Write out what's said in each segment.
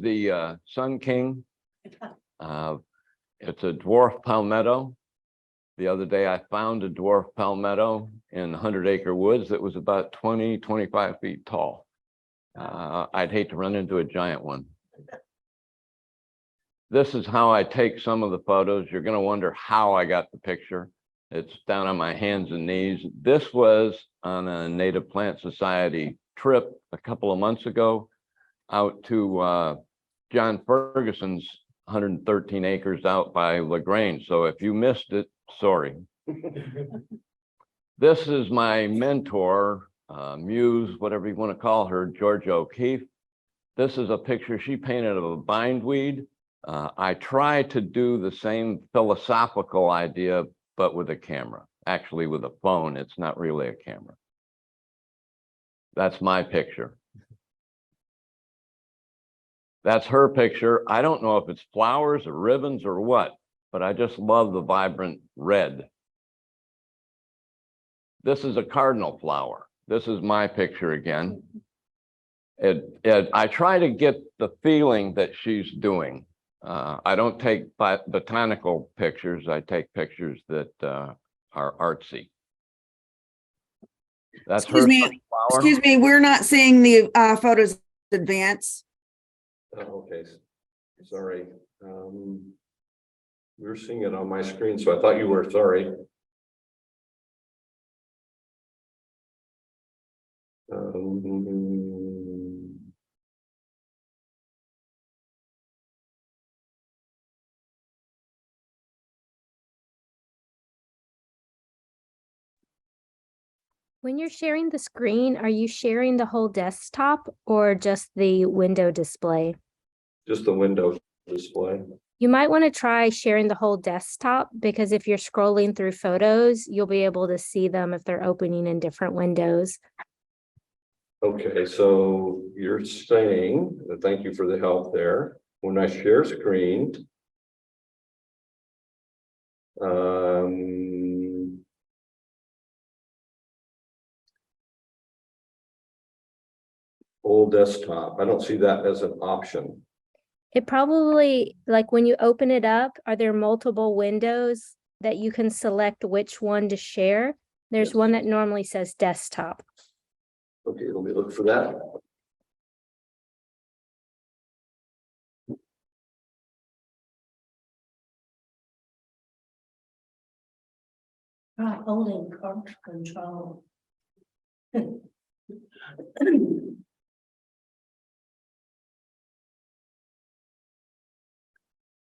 the Sun King. It's a dwarf palmetto. The other day I found a dwarf palmetto in 100-acre woods that was about 20, 25 feet tall. I'd hate to run into a giant one. This is how I take some of the photos. You're going to wonder how I got the picture. It's down on my hands and knees. This was on a Native Plant Society trip a couple of months ago out to John Ferguson's 113 acres out by LaGrange. So if you missed it, sorry. This is my mentor, muse, whatever you want to call her, Georgia O'Keeffe. This is a picture she painted of a bindweed. I try to do the same philosophical idea, but with a camera, actually with a phone. It's not really a camera. That's my picture. That's her picture. I don't know if it's flowers or ribbons or what, but I just love the vibrant red. This is a cardinal flower. This is my picture again. I try to get the feeling that she's doing. I don't take botanical pictures. I take pictures that are artsy. That's her flower. Excuse me, we're not seeing the photos advance. Oh, okay, sorry. We're seeing it on my screen, so I thought you were. Sorry. When you're sharing the screen, are you sharing the whole desktop or just the window display? Just the window display. You might want to try sharing the whole desktop, because if you're scrolling through photos, you'll be able to see them if they're opening in different windows. Okay, so you're saying, thank you for the help there. When I share screen, whole desktop, I don't see that as an option. It probably, like when you open it up, are there multiple windows that you can select which one to share? There's Yes. one that normally says desktop. Okay, let me look for that. Holding control.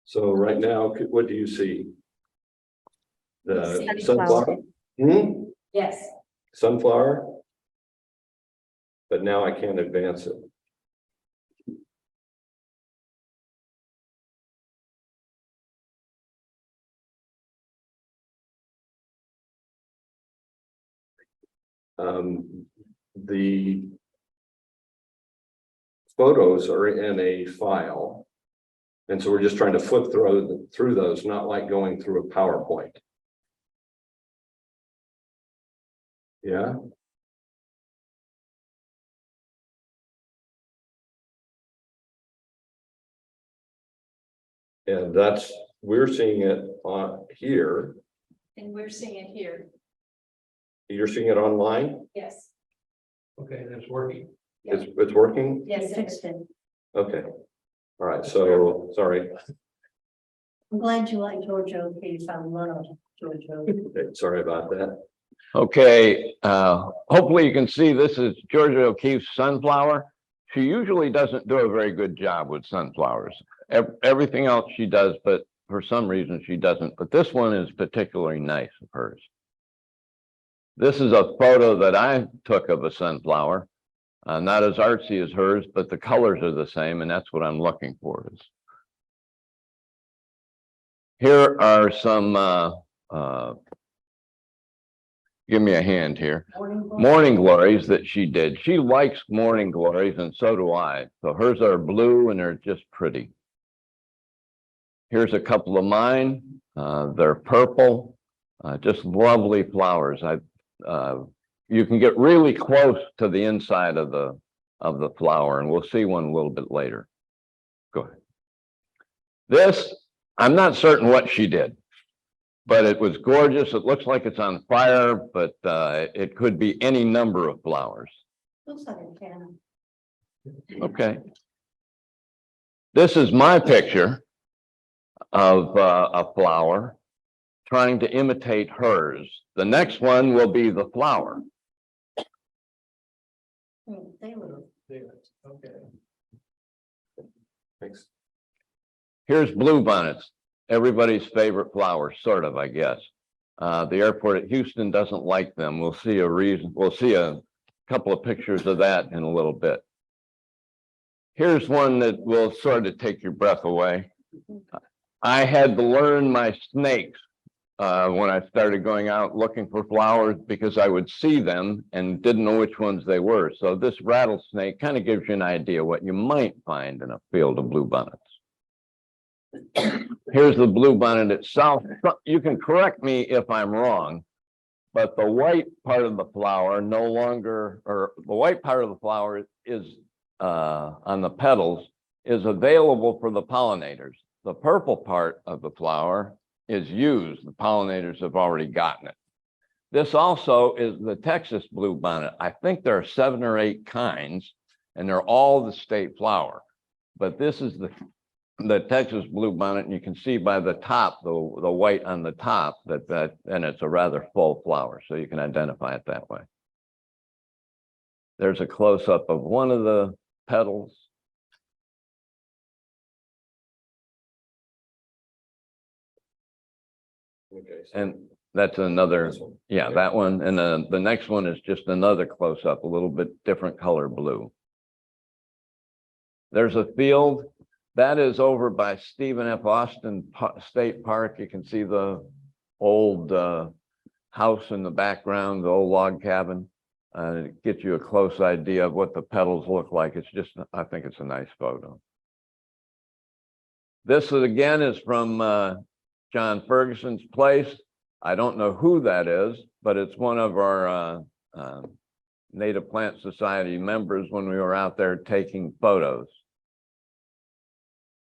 So right now, what do you see? The Sunflower. sunflower? Yes. Sunflower? But now I can't advance it. The photos are in a file. And so we're just trying to flip through those, not like going through a PowerPoint. Yeah. And we're seeing it on here. And we're seeing it here. You're seeing it online? Yes. Okay, that's working. Yeah. It's working? Yes, fixed it. Okay. All right, so sorry. I'm glad you like Georgia O'Keeffe. I love Georgia O'Keeffe. Okay, sorry about that. Okay, hopefully you can see this is Georgia O'Keeffe's sunflower. She usually doesn't do a very good job with sunflowers. Everything else she does, but for some reason she doesn't. But this one is particularly nice of hers. This is a photo that I took of a sunflower. Not as artsy as hers, but the colors are the same, and that's what I'm looking for. Here are some, give me a hand here, morning glories that she did. She likes morning glories, and so do I. So hers are blue, and they're just pretty. Here's a couple of mine. They're purple, just lovely flowers. You can get really close to the inside of the flower, and we'll see one a little bit later. This, I'm not certain what she did, but it was gorgeous. It looks like it's on fire, but it could be any number of flowers. Looks like a cannon. Okay. This is my picture of a flower trying to imitate hers. The next one will be the flower. They were. Okay. Thanks. Here's bluebonnets, everybody's favorite flower, sort of, I guess. The airport at Houston doesn't like them. We'll see a couple of pictures of that in a little bit. Here's one that will sort of take your breath away. I had to learn my snakes when I started going out looking for flowers because I would see them and didn't know which ones they were. So this rattlesnake kind of gives you an idea what you might find in a field of bluebonnets. Here's the bluebonnet itself. You can correct me if I'm wrong, but the white part of the flower is on the petals is available for the pollinators. The purple part of the flower is used. The pollinators have already gotten it. This also is the Texas bluebonnet. I think there are 7 or 8 kinds, and they're all the state flower. But this is the Texas bluebonnet, and you can see by the top, the white on the top, and it's a rather full flower, so you can identify it that way. There's a close-up of one of the petals. Okay. And that's another, This one. yeah, Okay. that one. And the next one is just another close-up, a little bit different color blue. There's a field that is over by Stephen F. Austin State Park. You can see the old house in the background, the old log cabin. It gets you a close idea of what the petals look like. It's just, I think it's a nice photo. This again is from John Ferguson's place. I don't know who that is, but it's one of our Native Plant Society members when we were out there taking photos.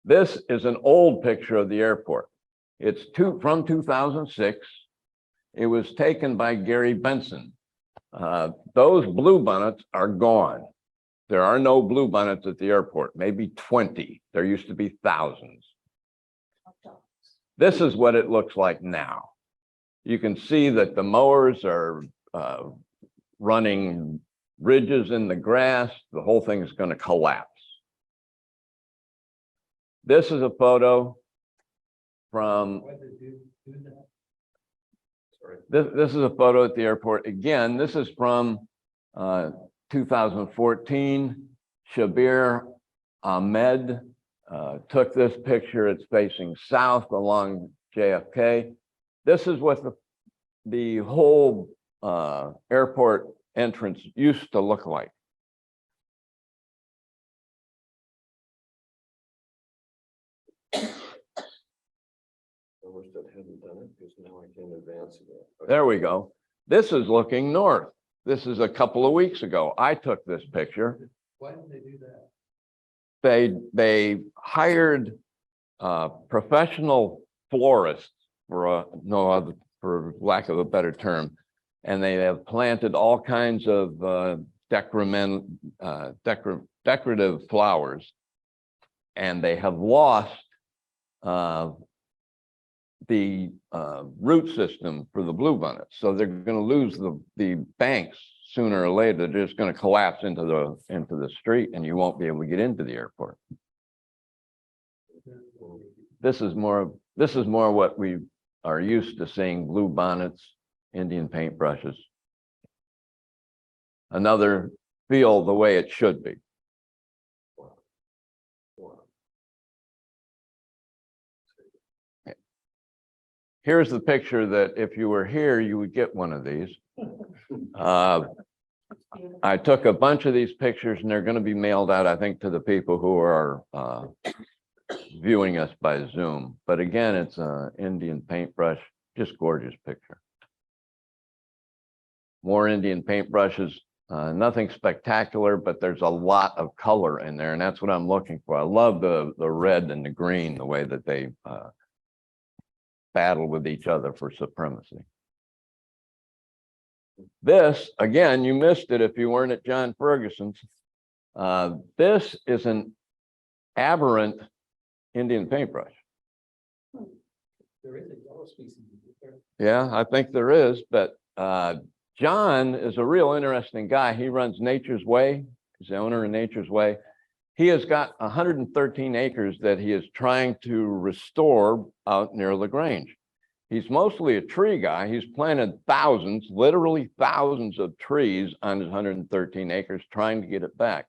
This is an old picture of the airport. It's from 2006. It was taken by Gary Benson. Those bluebonnets are gone. There are no bluebonnets at the airport, maybe 20. There used to be thousands. This is what it looks like now. You can see that the mowers are running ridges in the grass. The whole thing is going to collapse. This is a photo from, this is a photo at the airport. Again, this is from 2014. Shabir Ahmed took this picture. It's facing south along JFK. This is what the whole airport entrance used to look like. I wish that hadn't done it because now I can advance again. Okay. There we go. This is looking north. This is a couple of weeks ago. I took this picture. Why did they do that? They hired professional florists for lack of a better term, and they have planted all kinds of decorative flowers, and they have lost the root system for the bluebonnet. So they're going to lose the banks sooner or later. They're just going to collapse into the street, and you won't be able to get into the airport. This is more what we are used to seeing: bluebonnets, Indian paintbrushes. Another field the way it should be. Here's the picture that if you were here, you would get one of these. I took a bunch of these pictures, and they're going to be mailed out, I think, to the people who are viewing us by Zoom. But again, it's an Indian paintbrush, just gorgeous picture. More Indian paintbrushes. Nothing spectacular, but there's a lot of color in there, and that's what I'm looking for. I love the red and the green, the way that they battle with each other for supremacy. This, again, you missed it if you weren't at John Ferguson's. This is an aberrant Indian paintbrush. There is a yellow species. Yeah, I think there is, but John is a real interesting guy. He runs Nature's Way. He's the owner of Nature's Way. He has got 113 acres that he is trying to restore out near LaGrange. He's mostly a tree guy. He's planted thousands, literally thousands of trees on his 113 acres, trying to get it back.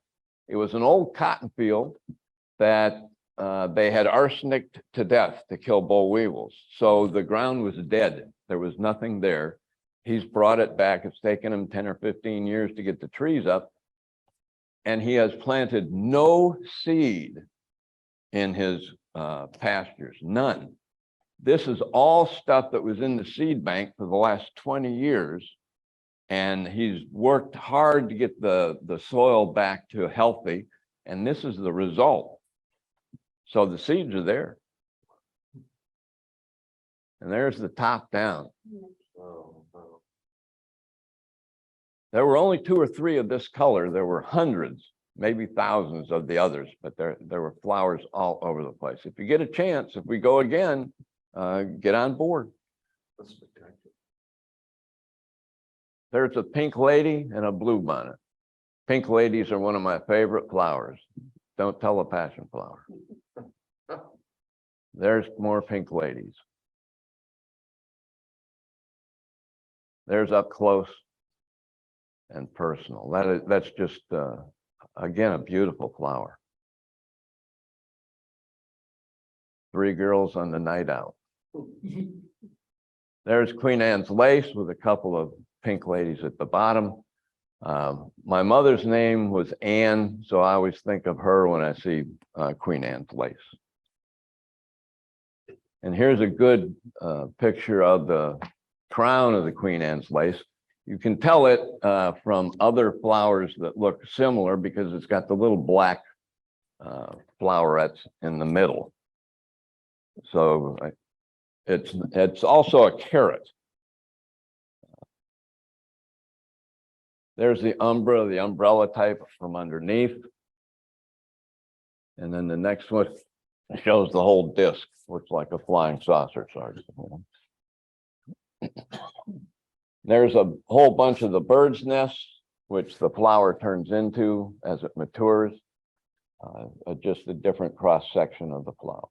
It was an old cotton field that they had arsenicked to death to kill boll weevils. So the ground was dead. There was nothing there. He's brought it back. It's taken him 10 or 15 years to get the trees up. And he has planted no seed in his pastures, none. This is all stuff that was in the seed bank for the last 20 years. And he's worked hard to get the soil back to healthy. And this is the result. So the seeds are there. And there's the top down. There were only 2 or 3 of this color. There were hundreds, maybe thousands of the others, but there were flowers all over the place. If you get a chance, if we go again, get on board. That's spectacular. There's a pink lady and a blue bonnet. Pink ladies are one of my favorite flowers. Don't tell a passion flower. There's more pink ladies. There's up close and personal. That's just, again, a beautiful flower. 3 girls on the night out. There's Queen Anne's lace with a couple of pink ladies at the bottom. My mother's name was Anne, so I always think of her when I see Queen Anne's lace. And here's a good picture of the crown of the Queen Anne's lace. You can tell it from other flowers that look similar because it's got the little black flowerets in the middle. So it's also a carrot. There's the umbra, the umbrella type from underneath. And then the next one shows the whole disc, looks like a flying saucer. Sorry. There's a whole bunch of the bird's nests, which the flower turns into as it matures. Just a different cross section of the flower.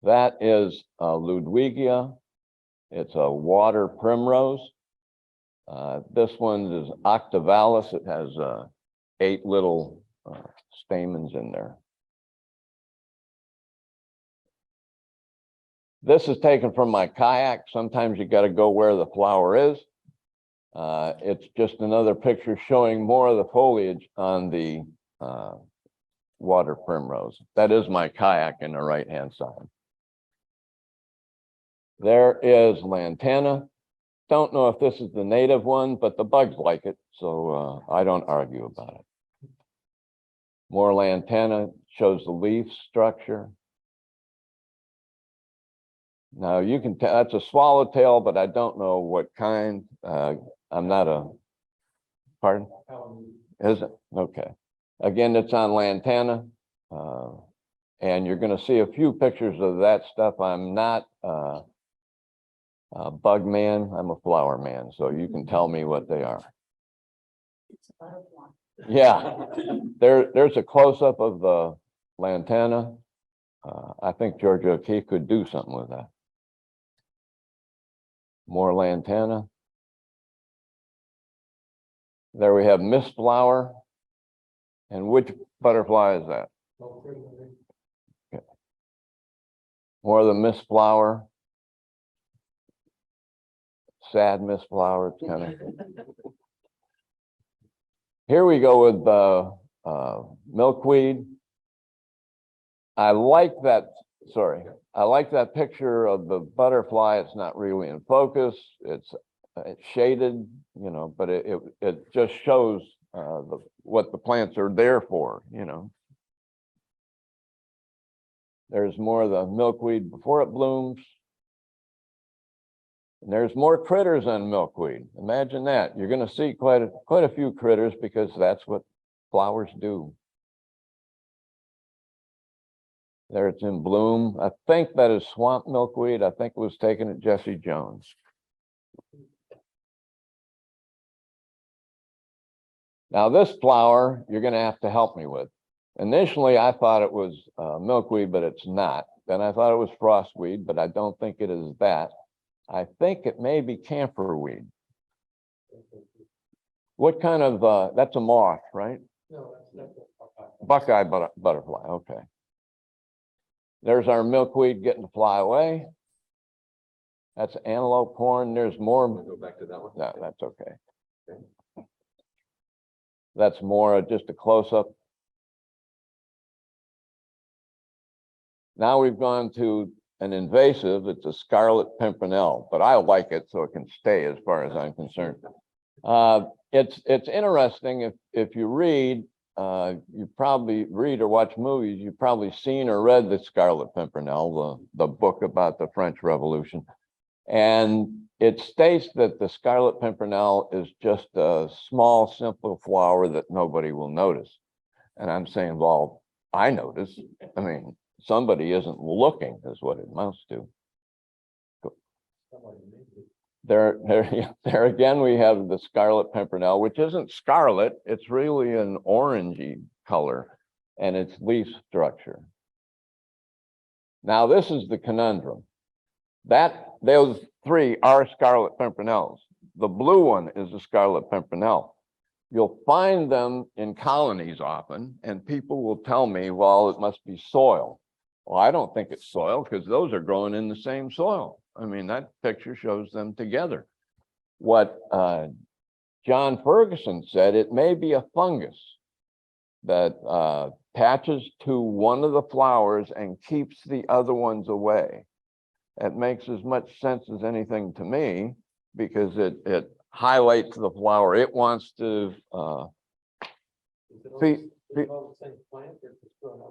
That is Ludwigia. It's a water primrose. This one is octavalis. It has 8 little stamens in there. This is taken from my kayak. Sometimes you got to go where the flower is. It's just another picture showing more of the foliage on the water primrose. That is my kayak in the right-hand side. There is lantana. Don't know if this is the native one, but the bugs like it, so I don't argue about it. More lantana shows the leaf structure. Now you can tell that's a swallowtail, but I don't know what kind. I'm not a, pardon? Is it? Okay. Again, it's on lantana. And you're going to see a few pictures of that stuff. I'm not a bug man, I'm a flower man, so you can tell me what they are. It's a butterfly. Yeah, there's a close-up of the lantana. I think Georgia O'Keeffe could do something with that. More lantana. There we have mist flower. And which butterfly is that? Okay. More of the mist flower. Sad mist flower. It's kind of. Here we go with the milkweed. I like that. Sorry, I like that picture of the butterfly. It's not really in focus. It's it's shaded, you know, but it just shows what the plants are there for, you know. There's more of the milkweed before it blooms. And there's more critters on milkweed. Imagine that. You're going to see quite a few critters because that's what flowers do. There it's in bloom. I think that is swamp milkweed. I think it was taken at Jesse Jones. Now this flower, you're going to have to help me with. Initially, I thought it was milkweed, but it's not. Then I thought it was frostweed, but I don't think it is that. I think it may be camphorweed. What kind of, that's a moth, right? No, that's Buckeye butterfly, okay. There's our milkweed getting to fly away. That's antelope horn. There's more. Go back to that one. No, that's okay. That's more just a close-up. Now we've gone to an invasive. It's a scarlet pimpernel, but I like it so it can stay as far as I'm concerned. It's interesting if you read, you probably read or watch movies, you've probably seen or read the Scarlet Pimpernel, the book about the French Revolution. And it states that the Scarlet Pimpernel is just a small, simple flower that nobody will notice. And I'm saying, well, I notice. I mean, somebody isn't looking is what it amounts to. There again, we have the Scarlet Pimpernel, which isn't scarlet. It's really an orangey color and its leaf structure. Now, this is the conundrum. Those three are Scarlet Pimpernels. The blue one is the Scarlet Pimpernel. You'll find them in colonies often, and people will tell me, well, it must be soil. Well, I don't think it's soil because those are growing in the same soil. I mean, that picture shows them together. What John Ferguson said, it may be a fungus that attaches to one of the flowers and keeps the other ones away. It makes as much sense as anything to me because it highlights the flower. It wants to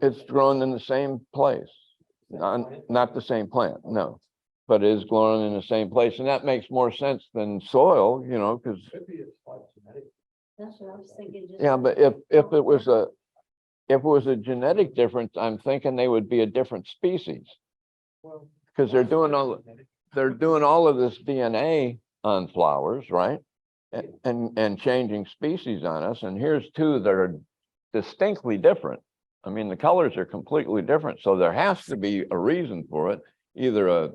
it's grown in the same place, not the same plant, no, but it is grown in the same place, and that makes more sense than soil, you know, because That's what I was thinking. yeah, but if it was a genetic difference, I'm thinking they would be a different species because they're doing all of this DNA on flowers, right? And changing species on us, and here's two that are distinctly different. I mean, the colors are completely different, so there has to be a reason for it. Either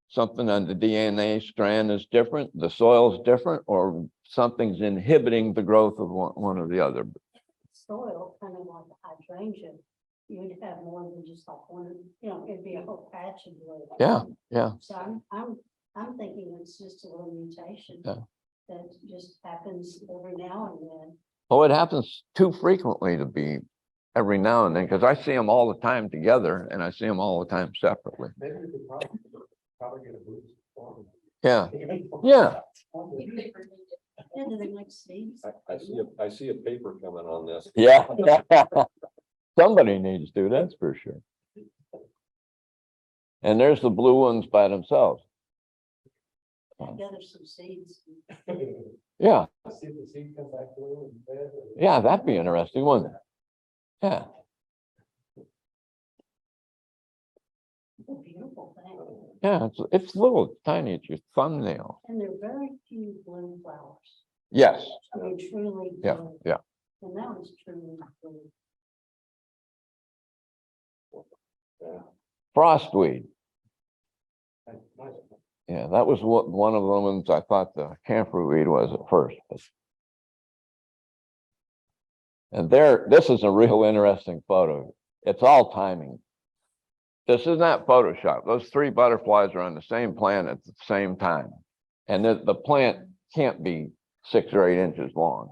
something on the DNA strand is different, the soil is different, or something's inhibiting the growth of one or the other. Soil, kind of like hydrangea, you'd have more than just like one, you know, it'd be a whole patch of blue. Yeah, yeah. So I'm thinking it's just a little mutation. Yeah. That just happens every now and then. Oh, it happens too frequently to be every now and then, because I see them all the time together and I see them all the time separately. Maybe we could probably get a boost. Yeah, yeah. Into the next seeds. I see a paper coming on this. Yeah. Somebody needs to, that's for sure. And there's the blue ones by themselves. Gather some seeds. Yeah, See if the seed come back through and bed. yeah, that'd be interesting, wouldn't it? Yeah. It's a beautiful thing. Yeah, it's little, tiny, it's your thumbnail. And there are very few blue flowers. Yes, I mean, truly. yeah, blue. yeah. And that was truly blue. Frostweed. Yeah, that was one of the ones I thought the camphorweed was at first. And this is a real interesting photo. It's all timing. This is not Photoshop. Those three butterflies are on the same plant at the same time. And the plant can't be 6 or 8 inches long.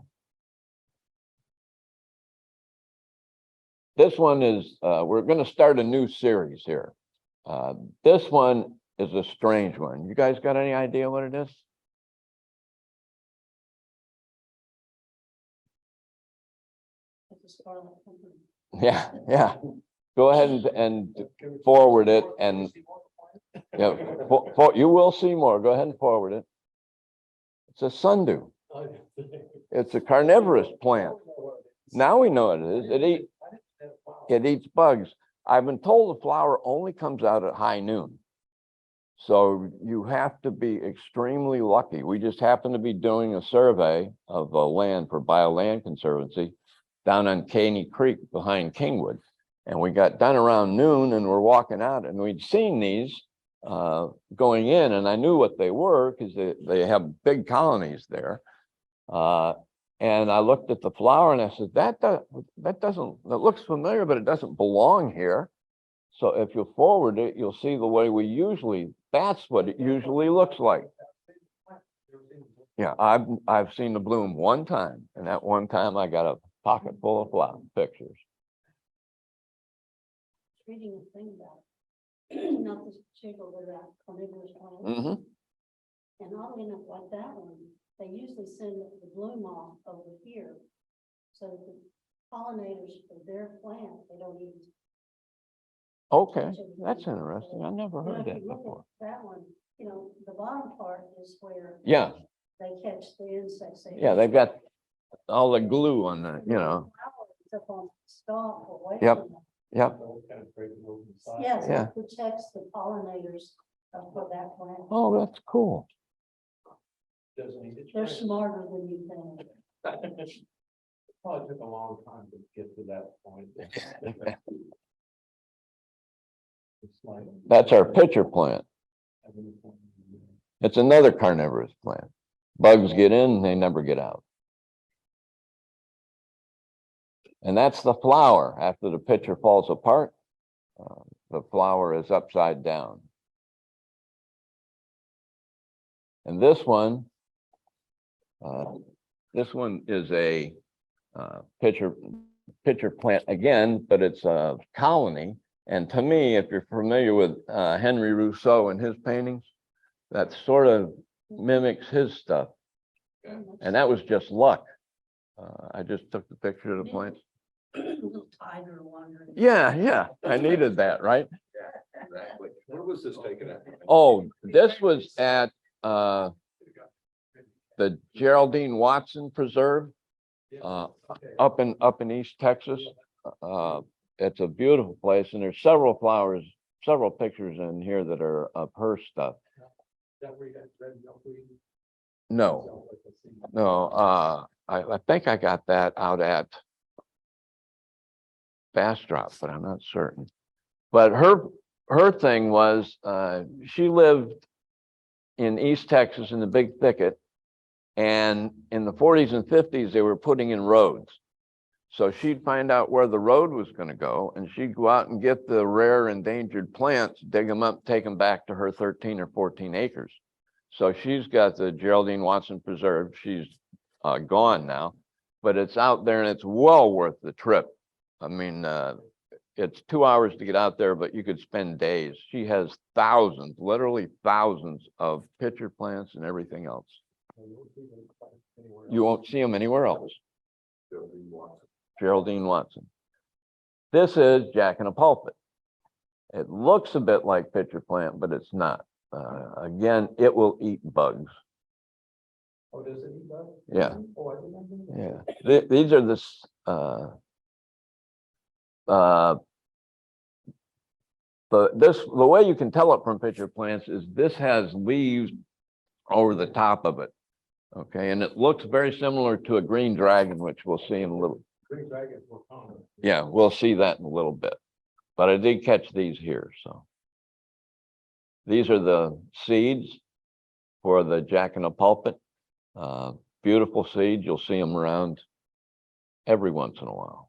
This one is, we're going to start a new series here. This one is a strange one. You guys got any idea what it is? Scarlet Company. Yeah, yeah. Go ahead and forward it and yeah, you will see more. Go ahead and forward it. It's a sundew. It's a carnivorous plant. Now we know it is. It eats bugs. I've been told the flower only comes out at high noon. So you have to be extremely lucky. We just happened to be doing a survey of land for Bioland Conservancy down on Caney Creek behind Kingwood. And we got done around noon and we're walking out and we'd seen these going in, and I knew what they were because they have big colonies there. And I looked at the flower and I said, that doesn't, it looks familiar, but it doesn't belong here. So if you forward it, you'll see the way we usually, that's what it usually looks like. Yeah, I've seen the bloom one time, and that one time I got a pocket full of flower pictures. Reading a thing about, not this particular, that carnivorous plant. Mm-hmm. And oddly enough, like that one, they usually send the bloom off over here. So that the pollinators for their plant, they don't even. Okay, that's interesting. I never You know, heard if that you look before. at that one, you know, the bottom part is where. Yeah, They catch the insects. yeah, they've got all the glue on the, you know. It's up on the stalk away Yep. from them. Yep. Yes, Yeah. it protects the pollinators for that plant. Oh, that's cool. They're smarter than you think. Probably took a long time to get to that point. That's our pitcher plant. It's another carnivorous plant. Bugs get in, they never get out. And that's the flower. After the pitcher falls apart, the flower is upside down. And this one is a pitcher plant again, but it's a colony. And to me, if you're familiar with Henry Rousseau and his paintings, that sort of mimics his stuff. And that was just luck. I just took the picture of the plants. Little tiger wandering. Yeah, I needed that, right? Exactly. Where was this taken at? Oh, this was at the Geraldine Watson Preserve up in East Texas. It's a beautiful place, and there's several flowers, several pictures in here that are of her stuff. No, I think I got that out at Bastrop, but I'm not certain. But her thing was she lived in East Texas in the big thicket, and in the 40s and 50s they were putting in roads. So she'd find out where the road was going to go, and she'd go out and get the rare endangered plants, dig them up, take them back to her 13 or 14 acres. So she's got the Geraldine Watson Preserve. She's gone now, but it's out there and it's well worth the trip. I mean, it's 2 hours to get out there, but you could spend days. She has thousands, literally thousands of pitcher plants and everything else. You won't see them anywhere else. Geraldine Watson. This is Jack in a Pulpit. It looks a bit like pitcher plant, but it's not. Again, it will eat bugs. Oh, does it eat bugs? Yeah. Oh, I didn't know. Yeah. These are the way you can tell it from pitcher plants is this has leaves over the top of it. Okay, and it looks very similar to a green dragon, which we'll see in a little. Green dragons were common. Yeah, we'll see that in a little bit. But I did catch these here, so. These are the seeds for the Jack in a Pulpit. Beautiful seeds. You'll see them around every once in a while.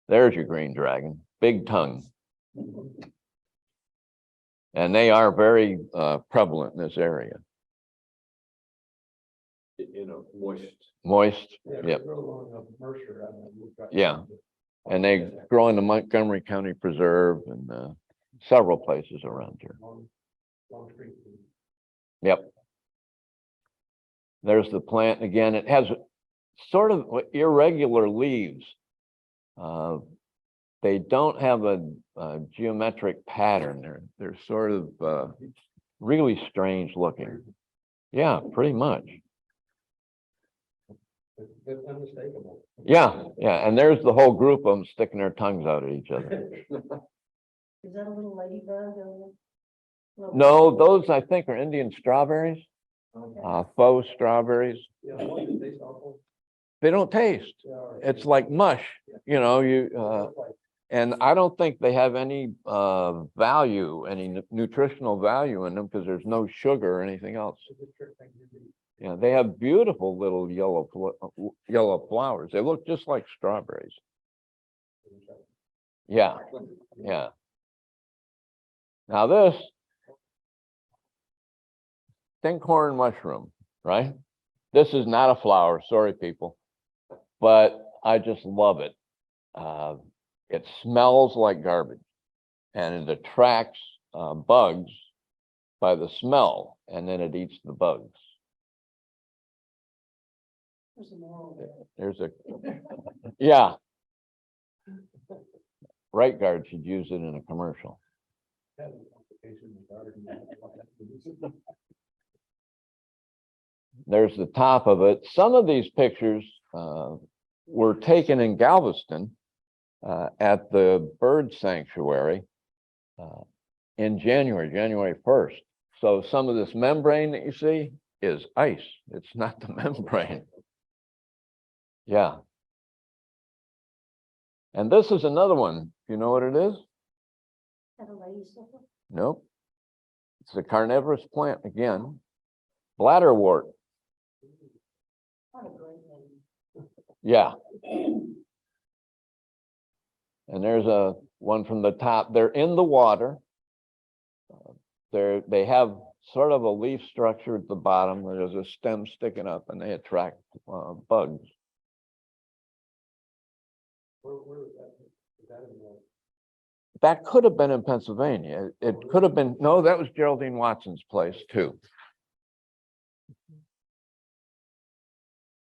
There's your green dragon, big tongue. And they are very prevalent in this area. You know, moist. Moist, Yeah, yep. they grow along the Mercer, I mean, we've got- Yeah. And they grow in the Montgomery County Preserve and several places around here. Long Creek. Yep. There's the plant again. It has sort of irregular leaves. They don't have a geometric pattern. They're sort of really strange looking. Yeah, pretty much. It's unmistakable. Yeah, yeah. And there's the whole group of them sticking their tongues out at each other. Is that a little ladybug? Or little- No, those I think are Indian strawberries, Okay. faux strawberries. Yeah, one that tastes awful. They don't taste. Yeah, or- It's like mush, you know, and I don't think they have any value, any nutritional value in them because there's no sugar or anything else. It's a trick thing to do. Yeah, they have beautiful little yellow flowers. They look just like strawberries. Yeah, yeah. Now this stinkhorn mushroom, right? This is not a flower, sorry people, but I just love it. It smells like garbage and it attracts bugs by the smell, and then it eats the bugs. There's a moral there. There's a, yeah. Right Guard should use it in a commercial. That is a complication regarding- There's the top of it. Some of these pictures were taken in Galveston at the bird sanctuary in January 1st. So some of this membrane that you see is ice. It's not the membrane. Yeah. And this is another one. You know what it is? Had a lady slipper? Nope. It's a carnivorous plant again. Bladderwort. What a great name. Yeah. And there's a one from the top. They're in the water. They have sort of a leaf structure at the bottom. There's a stem sticking up and they attract bugs. Where was that? Is that in the- That could have been in Pennsylvania. It could have been, no, that was Geraldine Watson's place too.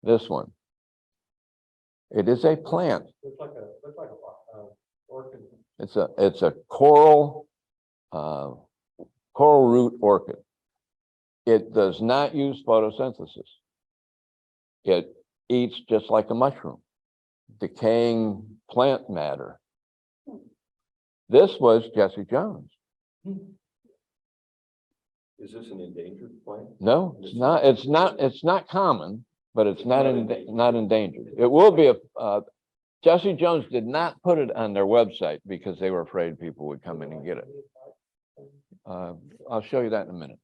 This one. It is a plant. Looks like a orchid. It's a coral root orchid. It does not use photosynthesis. It eats just like a mushroom, decaying plant matter. This was Jesse Jones. Is this an endangered plant? No, it's not. It's not common, but it's not endangered. It will be Jesse Jones did not put it on their website because they were afraid people would come in and get it. I'll show you that in a minute.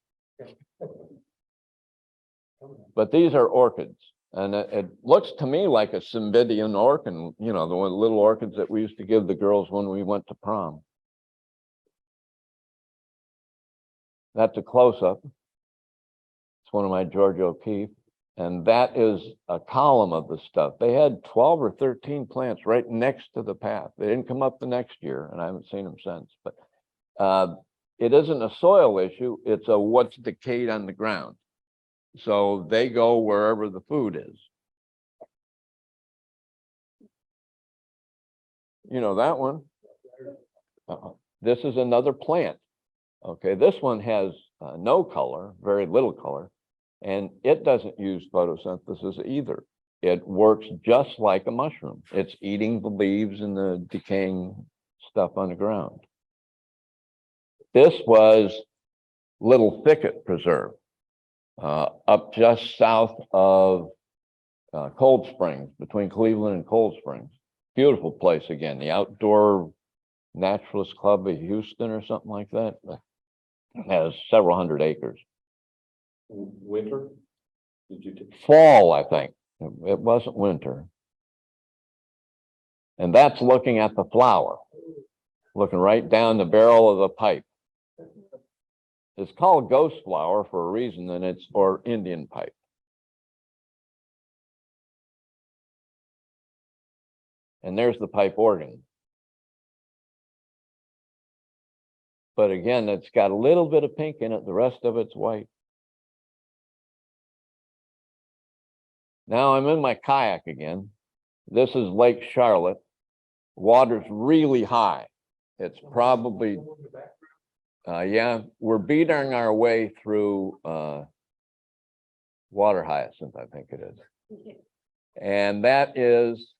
But these are orchids, and it looks to me like a Cymbidium orchid, you know, the little orchids that we used to give the girls when we went to prom. That's a close-up. It's one of my Georgia O'Keeffe, and that is a column of the stuff. They had 12 or 13 plants right next to the path. They didn't come up the next year, and I haven't seen them since. But it isn't a soil issue. It's a what's decayed on the ground. So they go wherever the food is. You know that one? This is another plant. Okay, this one has no color, very little color, and it doesn't use photosynthesis either. It works just like a mushroom. It's eating the leaves and the decaying stuff on the ground. This was Little Thicket Preserve, up just south of Cold Springs, between Cleveland and Cold Springs. Beautiful place again, the Outdoor Naturalist Club of Houston or something like that. It has several hundred acres. Winter? Did you take? Fall, I think. It wasn't winter. And that's looking at the flower, looking right down the barrel of the pipe. It's called ghost flower for a reason, and it's or Indian pipe. And there's the pipe organ. But again, it's got a little bit of pink in it. The rest of it's white. Now I'm in my kayak again. This is Lake Charlotte. Water's really high. It's probably, yeah, we're beating our way through water hyacinth, I think it is. And that is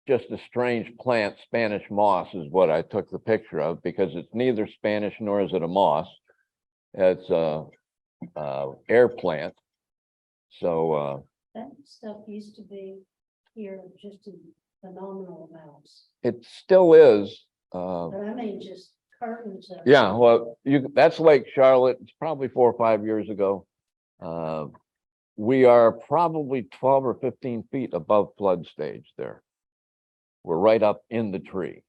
just a strange plant. Spanish moss is what I took the picture of, because it's neither Spanish nor is it a moss. It's a air plant. So That stuff used to be here just in phenomenal amounts, it still is. but I mean, just curtains of. Yeah, well, that's Lake Charlotte. It's probably 4 or 5 years ago. We are probably 12 or 15 feet above flood stage there. We're right up in the tree.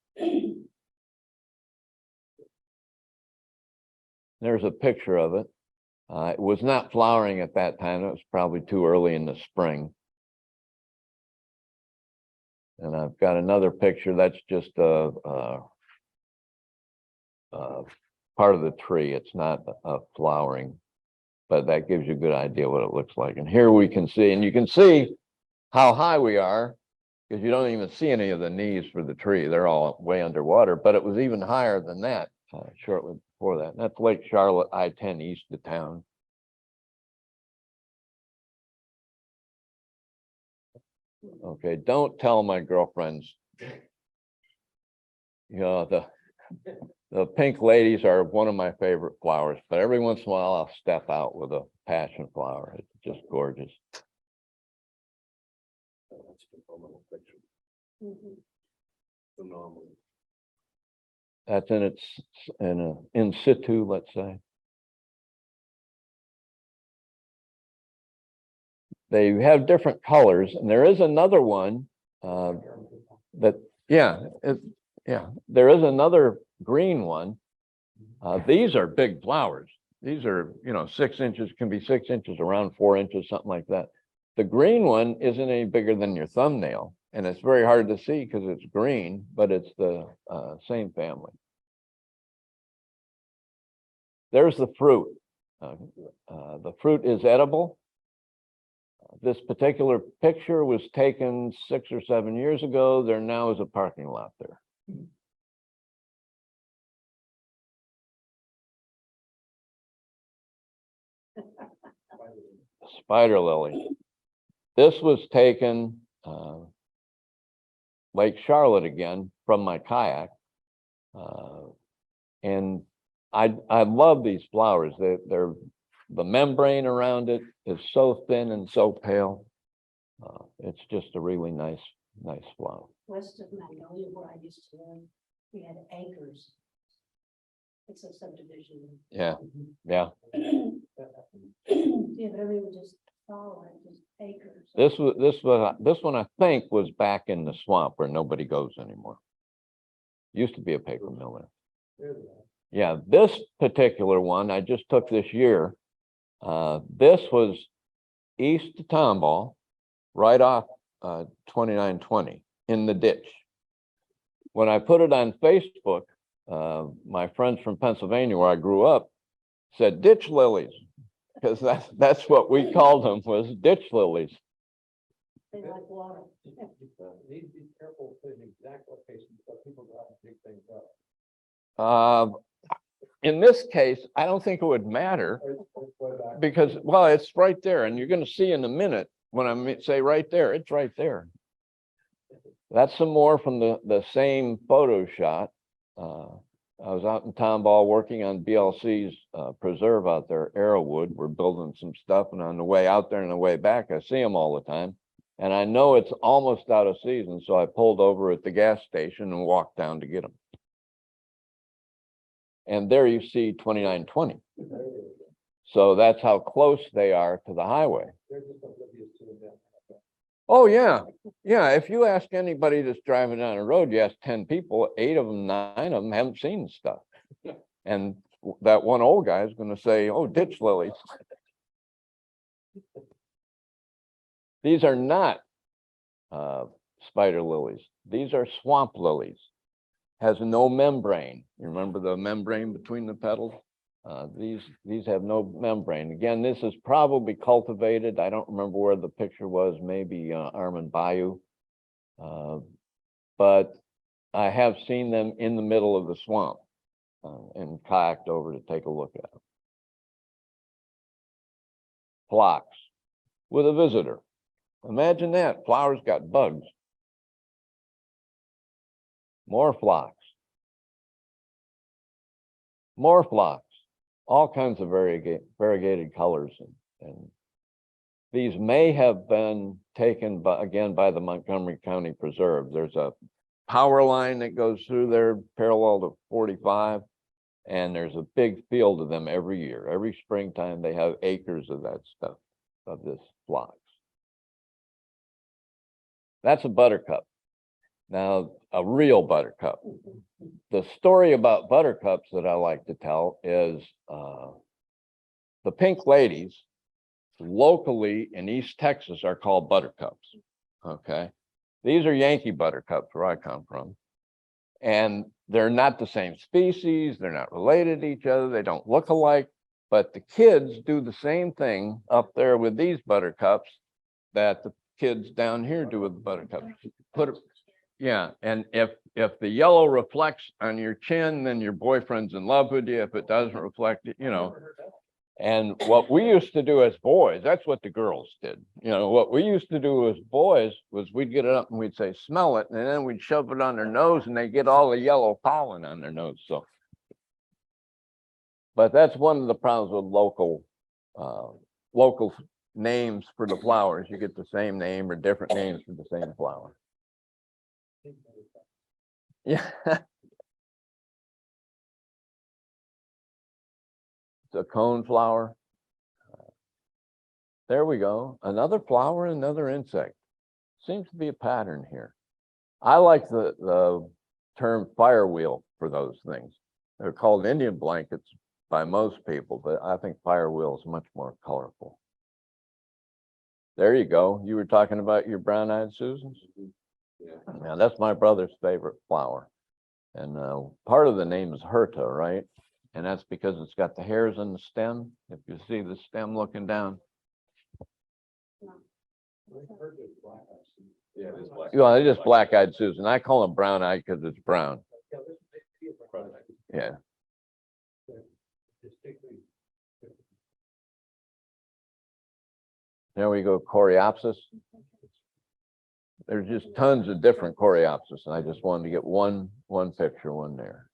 There's a picture of it. It was not flowering at that time. It was probably too early in the spring. And I've got another picture that's just a part of the tree. It's not flowering, but that gives you a good idea what it looks like. And here we can see, and you can see how high we are, because you don't even see any of the knees for the tree. They're all way underwater, but it was even higher than that shortly before that. And that's Lake Charlotte, I-10 east of town. Okay, don't tell my girlfriends. You know, the pink ladies are one of my favorite flowers, but every once in a while I'll step out with a passion flower. It's just gorgeous. That's a phenomenal picture. Mhm. Phenomenal. That's in its in situ, let's say. They have different colors, and there is another one that, yeah, there is another green one. These are big flowers. These are, 6 inches, can be 6 inches, around 4 inches, something like that. The green one isn't any bigger than your thumbnail, and it's very hard to see because it's green, but it's the same family. There's the fruit. The fruit is edible. This particular picture was taken 6 or 7 years ago. There now is a parking lot there. Spider lily. This was taken Lake Charlotte again from my kayak. And I love these flowers. They're the membrane around it is so thin and so pale. It's just a really nice flower. West of Magnolia, where I used to live, we had acres. It's a subdivision. Yeah. Yeah, but I mean, just follow it, just acres. This one I think was back in the swamp where nobody goes anymore. Used to be a paper mill there. Yeah, this particular one I just took this year. This was east of Tomball, right off 2920 in the ditch. When I put it on Facebook, my friends from Pennsylvania, where I grew up, said ditch lilies, because that's what we called them, was ditch lilies. They like water. Need to be careful with an exact location, so people go out and dig things up. In this case, I don't think it would matter because, well, it's right there, and you're going to see in a minute when I say right there, it's right there. That's some more from the same photo shot. I was out in Tomball working on BLC's preserve out there, Arrowwood. We're building some stuff, and on the way out there and the way back, I see them all the time. And I know it's almost out of season, so I pulled over at the gas station and walked down to get them. And there you see 2920. So that's how close they are to the highway. Oh, yeah. Yeah, if you ask anybody that's driving down the road, you ask 10 people, 8 of them, 9 of them haven't seen the stuff. And that one old guy is going to say, oh, ditch lilies. These are not spider lilies. These are swamp lilies. Has no membrane. You remember the membrane between the petals? These have no membrane. Again, this is probably cultivated. I don't remember where the picture was, maybe Armand Bayou. But I have seen them in the middle of the swamp and kayaked over to take a look at them. Phlox with a visitor. Imagine that, flowers got bugs. More phlox. More phlox. All kinds of variegated colors. And these may have been taken by, again, by the Montgomery County Preserve. There's a power line that goes through there parallel to 45. And there's a big field of them every year. Every springtime, they have acres of that stuff, of this phlox. That's a buttercup. Now, a real buttercup. The story about buttercups that I like to tell is the pink ladies locally in East Texas are called buttercups. Okay. These are Yankee buttercups where I come from. And they're not the same species. They're not related to each other. They don't look alike. But the kids do the same thing up there with these buttercups that the kids down here do with the buttercups. Yeah, and if the yellow reflects on your chin, then your boyfriend's in love with you. If it doesn't reflect, you know. And what we used to do as boys, that's what the girls did. You know, what we used to do as boys was we'd get it up and we'd say, smell it, and then we'd shove it on their nose and they get all the yellow pollen on their nose. So, but that's one of the problems with local names for the flowers. You get the same name or different names for the same flower. Yeah. It's a cone flower. There we go. Another flower, another insect. Seems to be a pattern here. I like the term firewheel for those things. They're called Indian blankets by most people, but I think firewheel is much more colorful. There you go. You were talking about your brown-eyed Susans? Yeah. Now, that's my brother's favorite flower. And part of the name is Herta, right? And that's because it's got the hairs on the stem. If you see the stem looking down. Yeah, it is black. Well, it's just black-eyed Susan. I call them brown-eyed because it's brown. Yeah. There we go, Coreopsis. There's just tons of different Coreopsis, and I just wanted to get one picture, one there.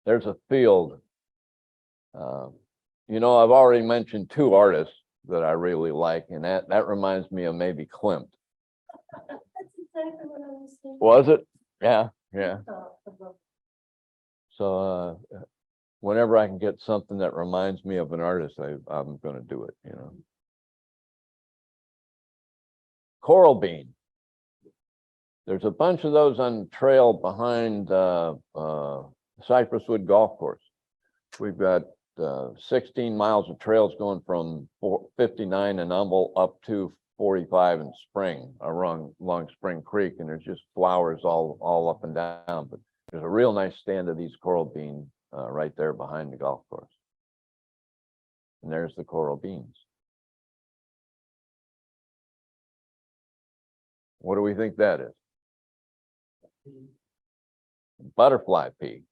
There's a field. You know, I've already mentioned two artists that I really like, and that reminds me of maybe Klimt. That's exactly what I was thinking. Was it? Yeah, yeah. Uh, So whenever I can get something that reminds me of an artist, I'm going to do it, you know. Coral bean. There's a bunch of those on the trail behind Cypress Wood Golf Course. We've got 16 miles of trails going from 59 in Humble up to 45 in Spring, along Spring Creek, and there's just flowers all up and down. But there's a real nice stand of these coral bean right there behind the golf course. And there's the coral beans. What do we think that is? Butterfly pea.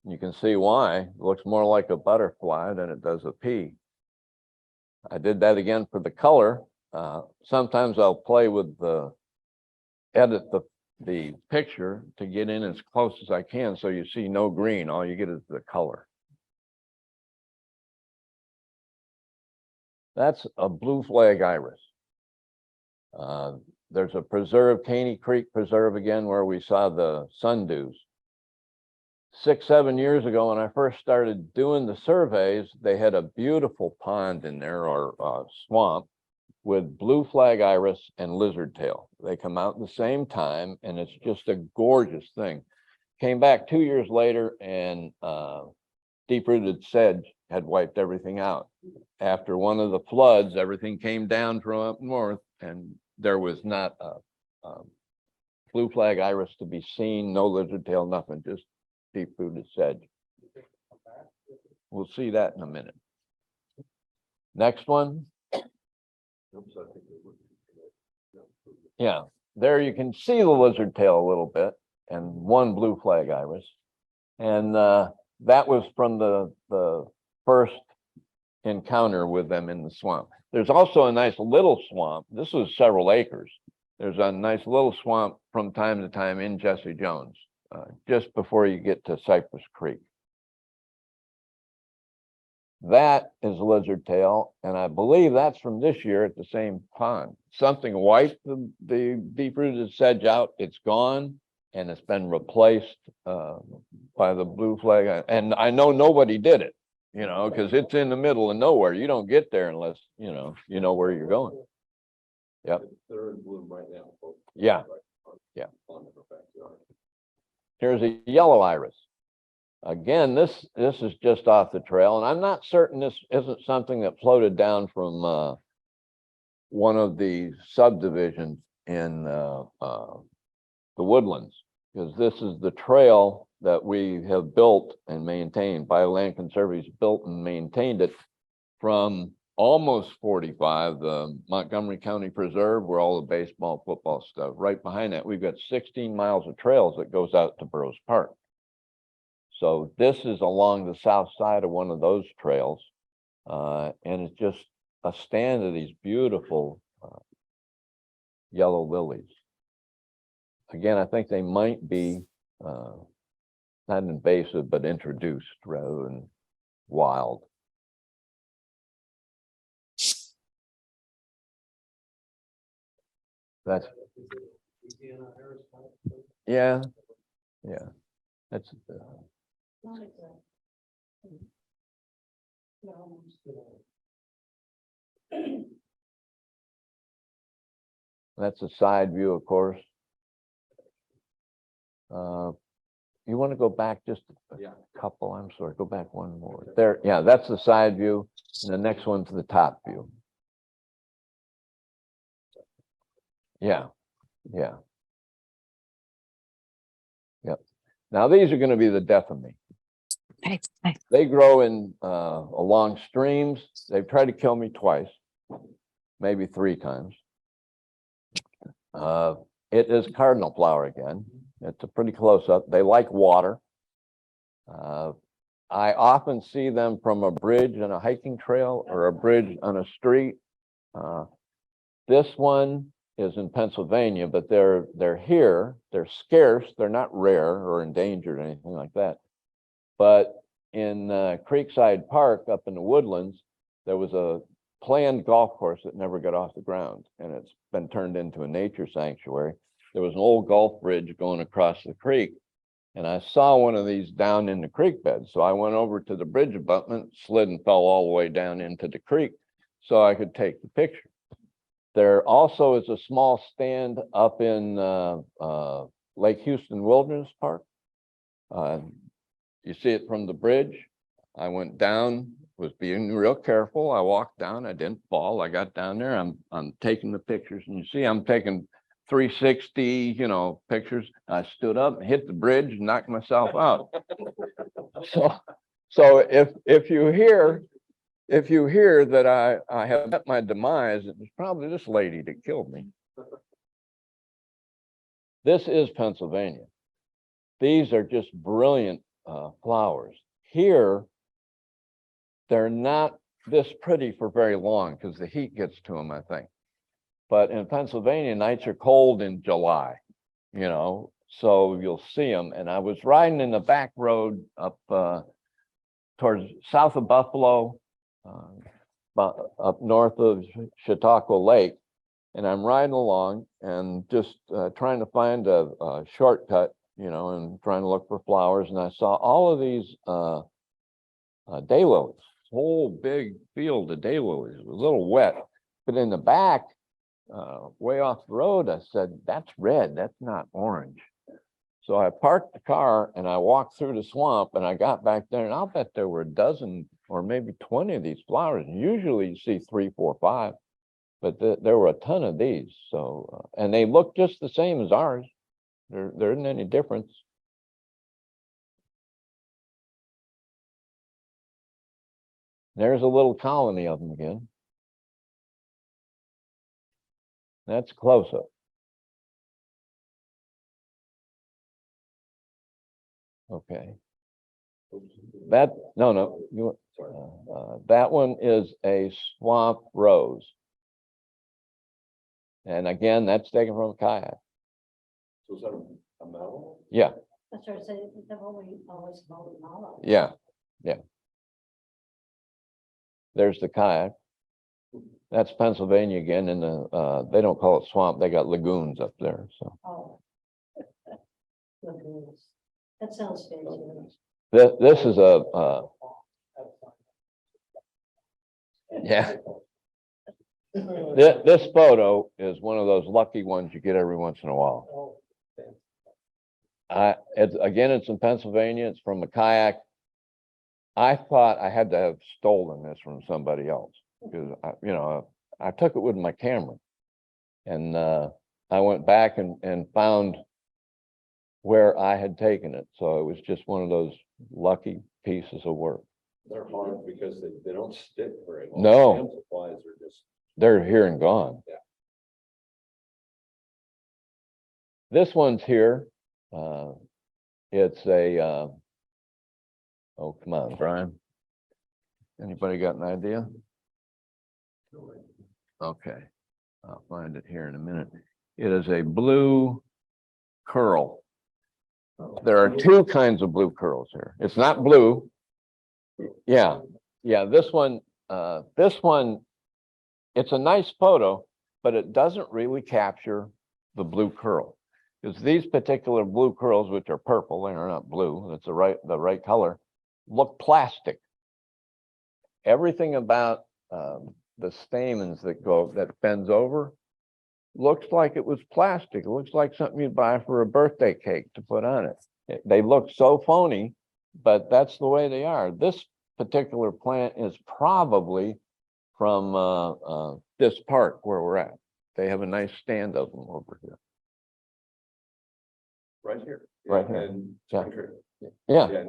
You can see why. It looks more like a butterfly than it does a pea. I did that again for the color. Sometimes I'll play with edit the picture to get in as close as I can so you see no green. All you get is the color. That's a blue flag iris. There's a preserve, Caney Creek Preserve again, where we saw the sundews. 6-7 years ago, when I first started doing the surveys, they had a beautiful pond in there, or swamp, with blue flag iris and lizard tail. They come out at the same time, and it's just a gorgeous thing. Came back 2 years later, and deep-rooted sedge had wiped everything out. After one of the floods, everything came down from up north, and there was not a blue flag iris to be seen, no lizard tail, nothing, just deep-rooted sedge. we'll see that in a minute. Next one. Yeah, there you can see the lizard tail a little bit and one blue flag iris. And that was from the first encounter with them in the swamp. There's also a nice little swamp. This was several acres. There's a nice little swamp from time to time in Jesse Jones, just before you get to Cypress Creek. That is lizard tail, and I believe that's from this year at the same pond. Something wiped the deep-rooted sedge out. It's gone, and it's been replaced by the blue flag. And I know nobody did it, you know, because it's in the middle of nowhere. You don't get there unless you know where you're going. Yep. They're in bloom right now. Yeah. Yeah. Here's a yellow iris. Again, this is just off the trail, and I'm not certain this isn't something that floated down from one of the subdivisions in the Woodlands, because this is the trail that we have built and maintained. Bioland Conservancy built and maintained it from almost 45, the Montgomery County Preserve, where all the baseball, football stuff. Right behind that, we've got 16 miles of trails that goes out to Burroughs Park. So this is along the south side of one of those trails, and it's just a stand of these beautiful yellow lilies. Again, I think they might be not invasive, but introduced rather than wild. That's, yeah, that's, Not exactly. No, that's a side view, of course. You want to go back just a couple, I'm sorry, go back one more. There, yeah, that's the side view, and the next one's the top view. Yeah, yeah. Yep. Now these are going to be the death of me. They grow in along streams. They've tried to kill me twice, maybe 3 times. It is cardinal flower again. It's a pretty close up. They like water. I often see them from a bridge on a hiking trail or a bridge on a street. This one is in Pennsylvania, but they're here. They're scarce. They're not rare or endangered or anything like that. But in Creekside Park up in the Woodlands, there was a planned golf course that never got off the ground, and it's been turned into a nature sanctuary. There was an old golf bridge going across the creek, and I saw one of these down in the creek bed. So I went over to the bridge abutment, slid and fell all the way down into the creek so I could take the picture. There also is a small stand up in Lake Houston Wilderness Park. You see it from the bridge. I went down, was being real careful. I walked down, I didn't fall. I got down there, I'm taking the pictures, and you see I'm taking 360, pictures. I stood up, hit the bridge, and knocked myself out. So if you hear that I have met my demise, it was probably this lady that killed me. This is Pennsylvania. These are just brilliant flowers. Here, they're not this pretty for very long because the heat gets to them, I think. But in Pennsylvania, nights are cold in July, so you'll see them. And I was riding in the back road up towards south of Buffalo, up north of Chautauqua Lake, and I'm riding along and just trying to find a shortcut, and trying to look for flowers. And I saw all of these daylilies, whole big field of daylilies. It was a little wet, but in the back, way off the road, I said, that's red, that's not orange. So I parked the car and I walked through the swamp, and I got back there, and I'll bet there were a dozen or maybe 20 of these flowers. Usually you see 3, 4, 5, but there were a ton of these. So, and they look just the same as ours. There isn't any difference. There's a little colony of them again. That's close up. Okay. That, no, you, that one is a swamp rose. And again, that's taken from a kayak. So is that a metal? Yeah, That's what I said, they've always called it mallow. yeah, yeah. There's the kayak. That's Pennsylvania again, and they don't call it swamp, they got lagoons up there, so. Oh. Lagoons. That sounds fancy. This is a, yeah. This photo is one of those lucky ones you get every once in a while. It's in Pennsylvania, it's from a kayak. I thought I had to have stolen this from somebody else, because I took it with my camera. And I went back and found where I had taken it. So it was just one of those lucky pieces of work. They're hard because they don't stick very long. No. Sand supplies are just. They're here and gone. Yeah. This one's here. It's a, oh, come on, Brian. Anybody got an idea? Okay, I'll find it here in a minute. It is a blue curl. There are two kinds of blue curls here. It's not blue. Yeah, this one, it's a nice photo, but it doesn't really capture the blue curl. Because these particular blue curls, which are purple, they are not blue, that's the right color, look plastic. Everything about the stamens that bends over looks like it was plastic. It looks like something you'd buy for a birthday cake to put on it. They look so phony, but that's the way they are. This particular plant is probably from this park where we're at. They have a nice stand of them over here. Right here. Right here. And Yeah.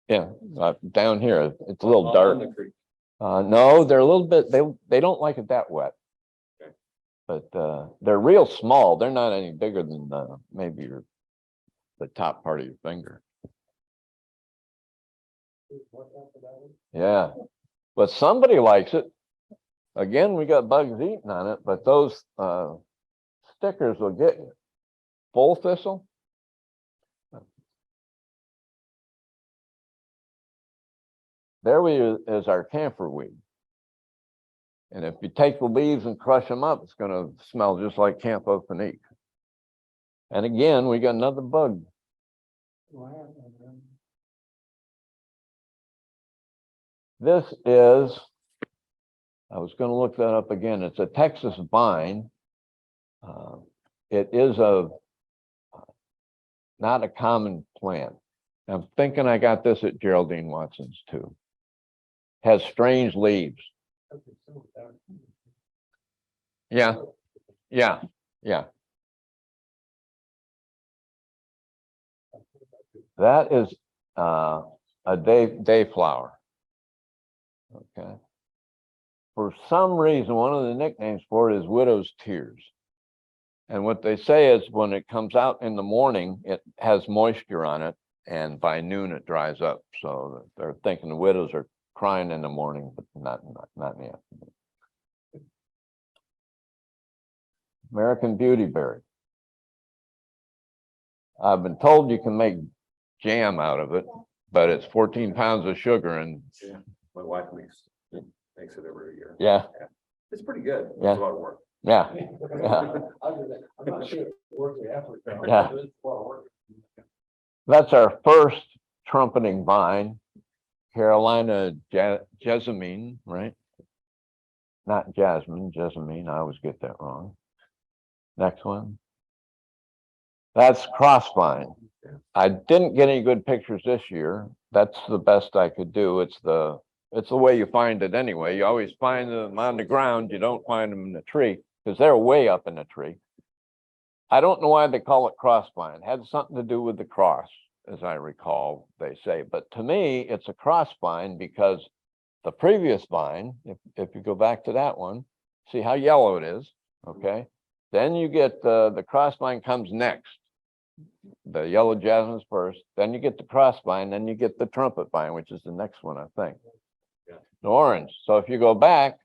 Yeah, down here, it's a little on dark. the creek. No, they're a little bit, they don't like it that wet. Okay. But they're real small. They're not any bigger than maybe the top part of your finger. Yeah, but somebody likes it. Again, we got bugs eating on it, but those stickers will get you. Full thistle. There is our camphor weed. And if you take the leaves and crush them up, it's going to smell just like camphor-phenique. And again, we got another bug. This is, I was going to look that up again. It's a Texas vine. It is not a common plant. I'm thinking I got this at Geraldine Watson's too. Has strange leaves. Yeah. That is a day flower. Okay. For some reason, one of the nicknames for it is widow's tears. And what they say is when it comes out in the morning, it has moisture on it, and by noon it dries up. So they're thinking the widows are crying in the morning, but not in the afternoon. American beautyberry. I've been told you can make jam out of it, but it's 14 pounds of sugar and Yeah, my wife makes it every year. yeah, It's pretty good. Yeah. It's a lot of work. yeah. I'm not sure it works the effort. Yeah. It's a lot of work. That's our first trumpeting vine, Carolina jessamine, right? Not jasmine, jessamine. I always get that wrong. Next one. That's crossvine. I didn't get any good pictures this year. That's the best I could do. It's the way you find it anyway. You always find them on the ground. You don't find them in the tree because they're way up in the tree. I don't know why they call it crossvine. It had something to do with the cross, as I recall, they say. But to me, it's a crossvine because The previous vine, if you go back to that one, see how yellow it is, okay? Then you get the cross vine comes next. The yellow jasmine's first, then you get the cross vine, then you get the trumpet vine, which is the next one, I think. Yeah. The orange. So if you go back,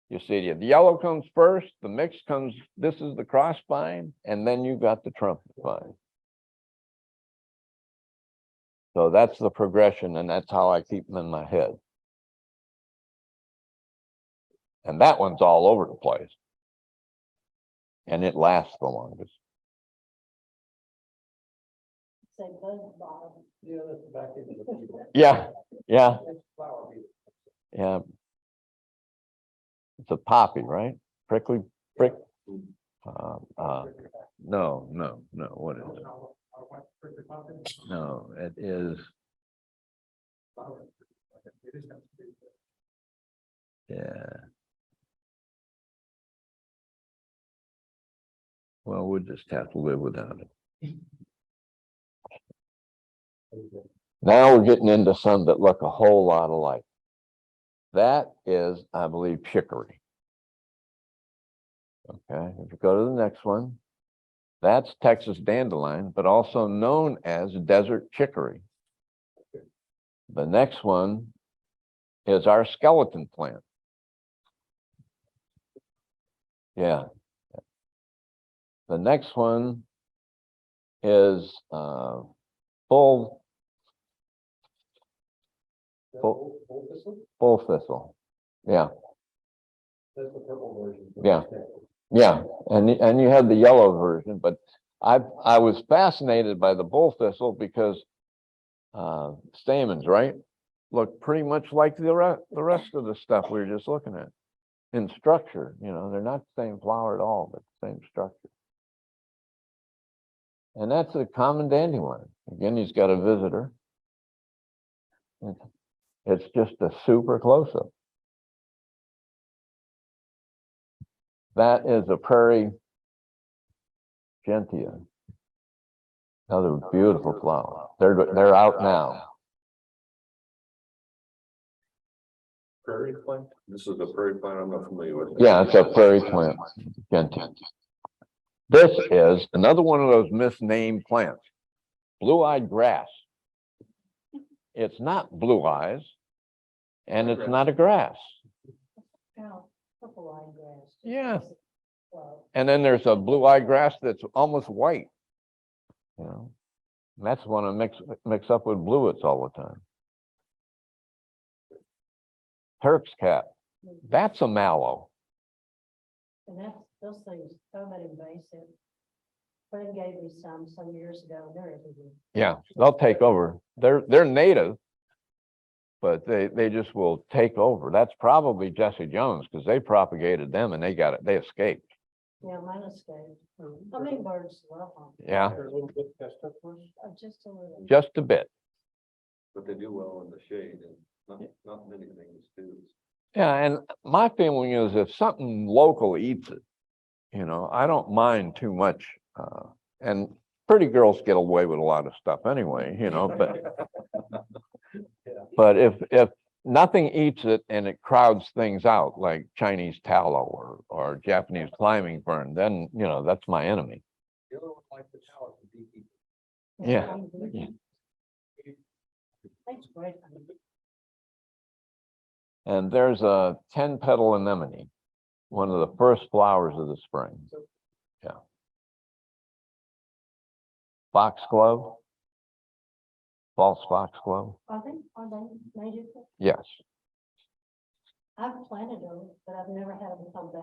you see the yellow comes first, the mix comes, this is the cross vine, and then you got the trumpet vine. So that's the progression, and that's how I keep them in my head. And that one's all over the place. And it lasts the longest. Say bud bottom. Yeah, that's the back end of the beetle. Yeah, yeah, It's flower beetle. yeah. It's a poppy, right? Prickly, prick. No, what is it? No, it is, yeah. Well, we'll just have to live without it. Now we're getting into some that look a whole lot alike. That is, I believe, chicory. Okay, if you go to the next one, that's Texas dandelion, but also known as desert chicory. The next one is our skeleton plant. Yeah. The next one is full thistle. Yeah, That's the purple version. Yeah. yeah, and you have the yellow version, but I was fascinated by the bull thistle because stamens, right, look pretty much like the rest of the stuff we were just looking at in structure. You know, they're not the same flower at all, but the same structure. And that's a common dandelion. Again, he's got a visitor. It's just a super close-up. That is a prairie gentian. Another beautiful flower. They're out now. Prairie plant? This is the prairie plant I'm not familiar with. Yeah, it's a prairie plant, gentian. This is another one of those misnamed plants. Blue-eyed grass. It's not blue eyes, and it's not a grass. Now, purple line grass. Yeah. Well, And then there's a blue-eyed grass that's almost white. You know, and that's one I mix up with bluets all the time. Turk's cap. That's a mallow. and that's, those things, so about invasive. Fred gave me some years ago, and they're everywhere. Yeah, they'll take over. They're native, but they just will take over. That's probably Jesse Jones because they propagated them and they got it. They escaped. Yeah, mine escaped. How many birds love them? Yeah, They're a little bit pest up for us. Just a little. just a bit. But they do well in the shade and not many things do. Yeah, and my feeling is if something local eats it, you know, I don't mind too much. And pretty girls get away with a lot of stuff anyway, you know, but if nothing eats it and it crowds things out like Chinese tallow or Japanese climbing fern, then, you know, that's my enemy. The other one like the tallow, the beekeeper. Yeah. Yeah. That's great. And there's a 10-petal anemone, one of the first flowers of the spring. Yeah. Foxglove, false foxglove. Are they native? Yes. I've planted them, but I've never had them come back.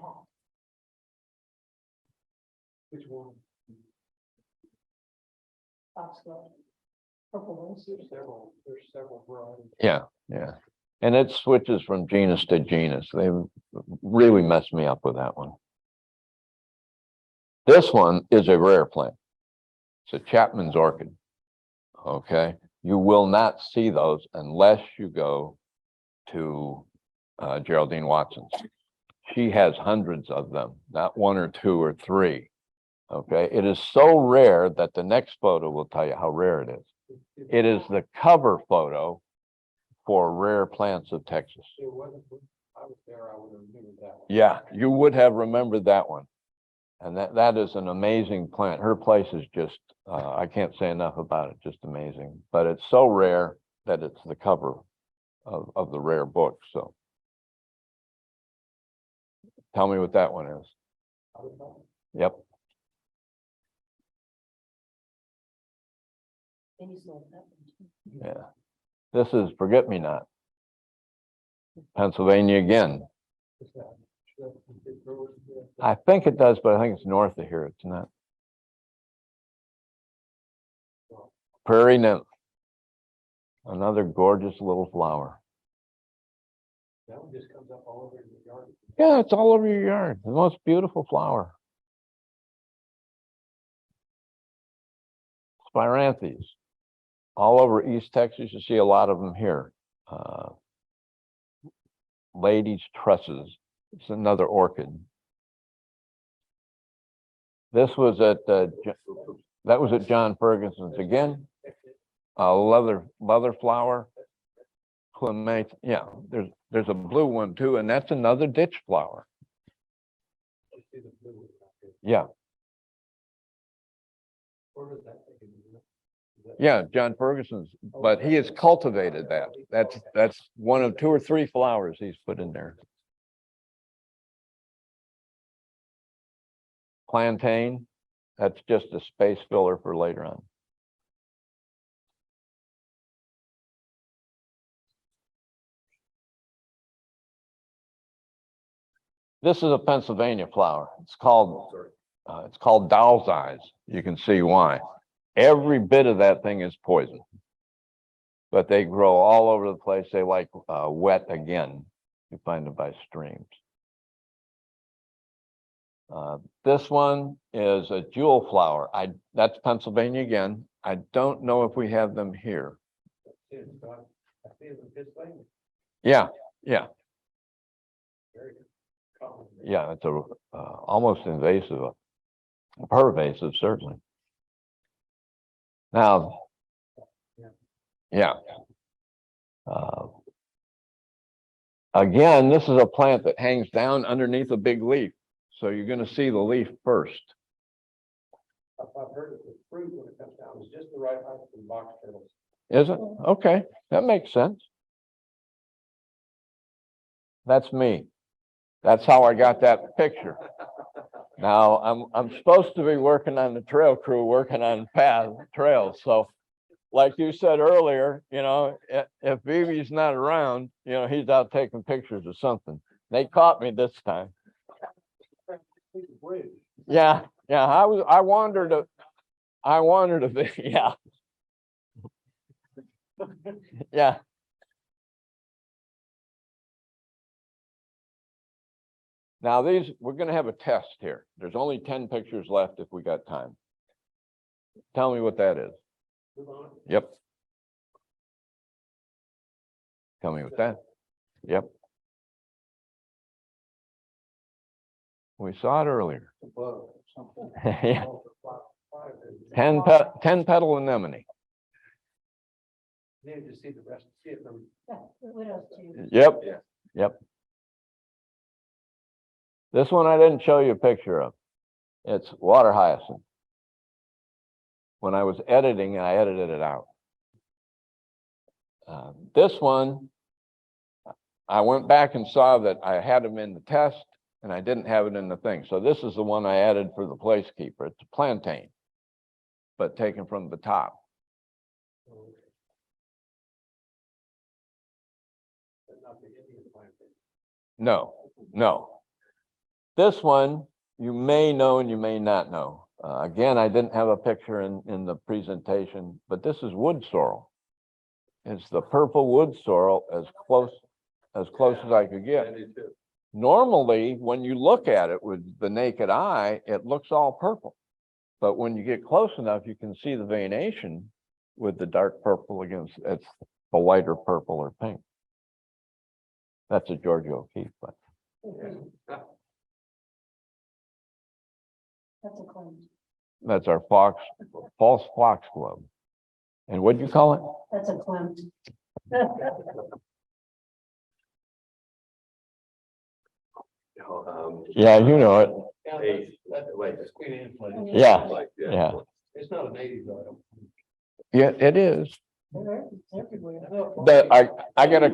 Which one? Foxglove. Purple ones. There's several varieties. Yeah, yeah. And it switches from genus to genus. They really messed me up with that one. This one is a rare plant. It's a Chapman's orchid. Okay. You will not see those unless you go to Geraldine Watson's. She has hundreds of them, not one or two or three. Okay. It is so rare that the next photo will tell you how rare it is. It is the cover photo for rare plants of Texas. It wasn't, I was there, I would have remembered that one. Yeah, you would have remembered that one. And that is an amazing plant. Her place is just, I can't say enough about it, just amazing. But it's so rare that it's the cover of the rare book, so. Tell me what that one is. I would know. Yep, And you saw that one too. yeah. This is Forget-Me-Not. Pennsylvania again. What's that? Should I- it grows, I think it does, but I think it's north of here. It's not. Prairie nymph. Another gorgeous little flower. That one just comes up all over the yard. Yeah, it's all over your yard. The most beautiful flower. Spiranthes. All over East Texas, you see a lot of them here. Ladies' trusses. It's another orchid. This was at, that was at John Ferguson's again. Leather flower. Clement, yeah, there's a blue one too, and that's another ditch flower. You see the blue one out there. Yeah, Where was that taken? Is that- yeah, John Ferguson's, but he has cultivated that. That's one of 2 or 3 flowers he's put in there. Plantain, that's just a space filler for later on. This is a Pennsylvania flower. It's called doll's eyes. You can see why. Every bit of that thing is poison. But they grow all over the place. They like wet again. You find them by streams. This one is a jewel flower. That's Pennsylvania again. I don't know if we have them here. See it, Scott? I see it in Pennsylvania. Yeah, Very common. yeah, it's a almost invasive, pervasive certainly. Now, yeah. Again, this is a plant that hangs down underneath a big leaf. So you're going to see the leaf first. I've heard that the fruit when it comes down is just the right height for the box turtles. Is it? Okay, that makes sense. That's me. That's how I got that picture. Now, I'm supposed to be working on the trail crew, working on trails. So like you said earlier, you know, if Bebee's not around, you know, he's out taking pictures of something. They caught me this time. Yeah, I wandered a bit, yeah. Yeah. Now we're gonna have a test here. There's only 10 pictures left if we got time. Tell me what that is. Yep. Tell me what that. Yep. We saw it earlier. Yeah. 10 petal anemone. Need to see the rest, see it from. What else do you? Yep, yep. This one I didn't show you a picture of. It's water hyacinth. When I was editing, I edited it out. This one, I went back and saw that I had them in the test and I didn't have it in the thing. So this is the one I added for the placekeeper. It's a plantain, but taken from the top. No, no. This one, you may know and you may not know. Again, I didn't have a picture in the presentation, but this is wood sorrel. It's the purple wood sorrel as close as I could get. Normally, when you look at it with the naked eye, it looks all purple. But when you get close enough, you can see the veination with the dark purple against it's the lighter purple or pink. That's a Georgia O'Keeffe, but That's a claim. that's our false foxglove. And what'd you call it? That's a Klimt. Yeah, you know it. Yeah, that's Queen Anne's place. Yeah, yeah, It's not an eighties item. yeah, it is. I got a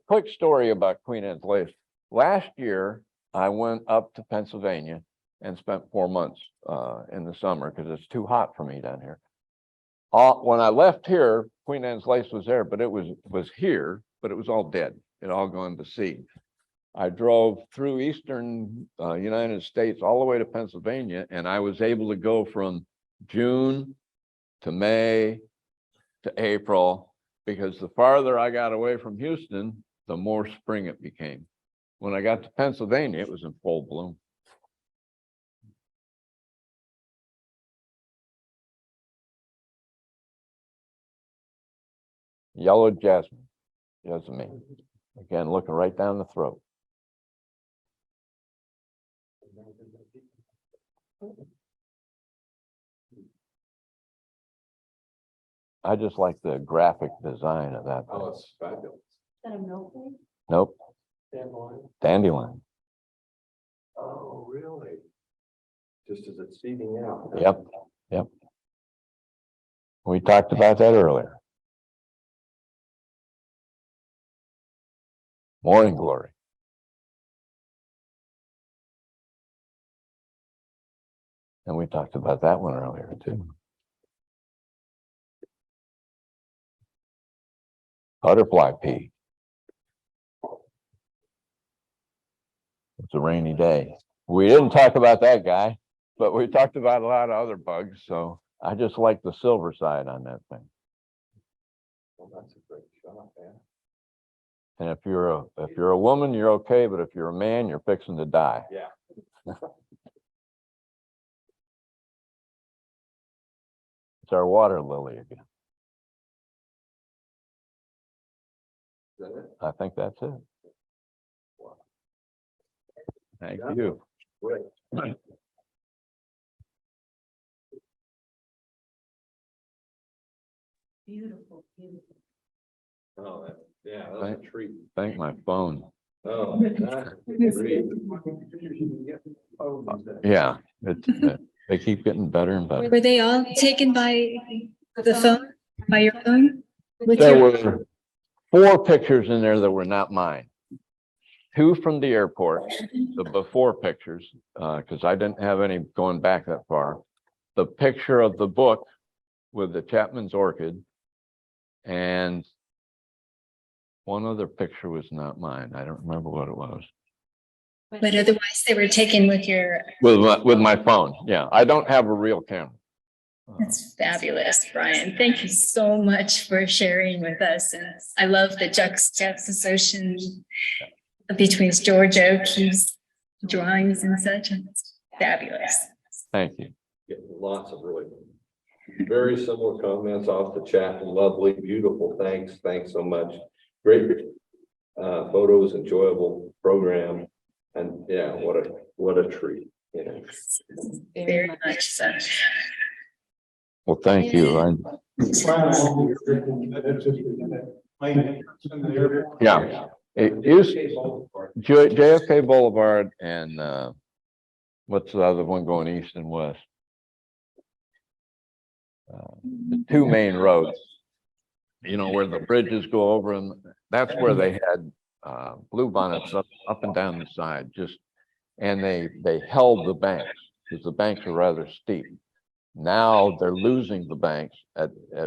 quick story about Queen Anne's Lace. Last year, I went up to Pennsylvania and spent 4 months in the summer because it's too hot for me down here. When I left here, Queen Anne's Lace was there, but it was here, but it was all dead. It all gone to seed. I drove through eastern United States all the way to Pennsylvania, and I was able to go from June to May to April, because the farther I got away from Houston, the more spring it became. When I got to Pennsylvania, it was in full bloom. Yellow jasmine, again, looking right down the throat. I just like the graphic design of that. Oh, it's fabulous. Is that a milkweed? Nope, Dandelion. dandelion. Oh, really? Just as it's seeding out. Yep. We talked about that earlier. Morning glory. And we talked about that one earlier too. Butterfly pea. It's a rainy day. We didn't talk about that guy, but we talked about a lot of other bugs. So I just like the silver side on that thing. Well, that's a great shot, man. And if you're a woman, you're okay, but if you're a man, you're fixing to die. Yeah. It's our water lily again. Is that it? I think that's it. Thank Yeah. you. Great. Beautiful, beautiful. Oh, yeah, that's a treat. Thank my phone. Oh, that's a treat. Yeah, they keep getting better and better. Were they all taken by the phone, by your phone? With There your, were 4 pictures in there that were not mine. 2 from the airport, the before pictures, because I didn't have any going back that far. The picture of the book with the Chapman's orchid, and one other picture was not mine. I don't remember what it was. but otherwise they were taken with your, With my phone, yeah. I don't have a real camera. that's fabulous, Brian. Thank you so much for sharing with us. And I love the juxtaposition between George O'Keeffe's drawings and such. It's fabulous. Thank you. Getting lots of really very similar comments off the chat. Lovely, beautiful. Thanks so much. Great photos, enjoyable program. And yeah, what a treat. Yeah. Very much so. Well, thank you. Yeah, it is JFK Boulevard and what's the other one going east and west? The 2 main roads, you know, where the bridges go over, and that's where they had bluebonnets up and down the side, and they held the banks because the banks are rather steep. Now they're losing the banks.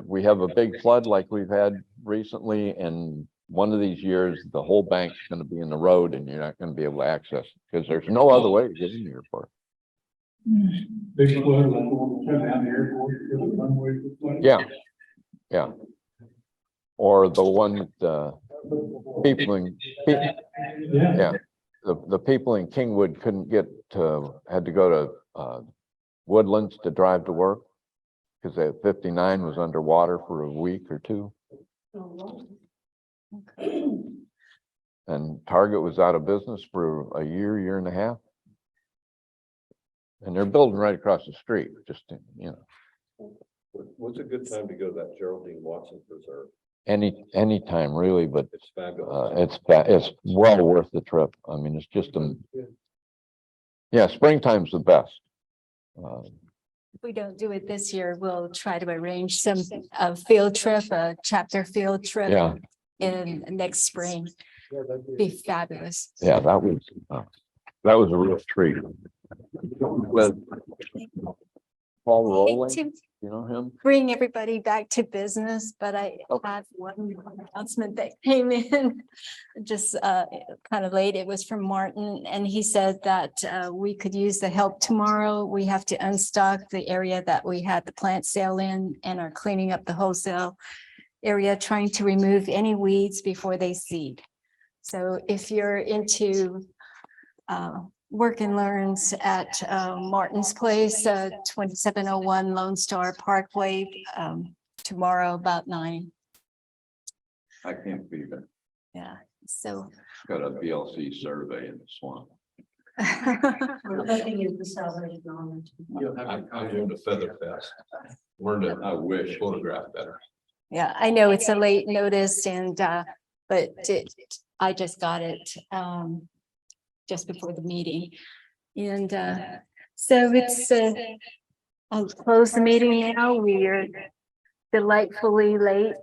We have a big flood like we've had recently, and one of these years the whole bank's going to be in the road, and you're not going to be able to access it because there's no other way to get in the airport. Big flood, like when we shut down the airport, there's a runway for flooding. Yeah. Or the one the people in Kingwood couldn't had to go to Woodlands to drive to work because 59 was underwater for a week or 2. And Target was out of business for a year and a half. And they're building right across the street, just, you know. What's a good time to go to that Geraldine Watson Preserve? anytime really, but It's fabulous. it's well worth the trip. I mean, it's just yeah, springtime's the best. If we don't do it this year, we'll try to arrange some field trip, a chapter field trip Yeah, in next spring. Yeah, that'd Be fabulous. yeah, that was a real treat. With Paul Rowling, To you know him? bring everybody back to business, but I had one announcement that came in just kind of late. It was from Martin, and he said that we could use the help tomorrow. We have to unstock the area that we had the plant sale in and are cleaning up the wholesale area, trying to remove any weeds before they seed. So if you're into work and learns at Martin's Place, 2701 Lone Star Parkway, tomorrow about 9. I can't be there. Yeah, so. Got a BLC survey in the swamp. We're looking at the Salvation Army. I'm doing the Feather Fest. Learned to, I wish, photograph better. Yeah, I know it's a late notice and, but I just got it, just before the meeting. And, so it's, I'll close the meeting now. We are delightfully late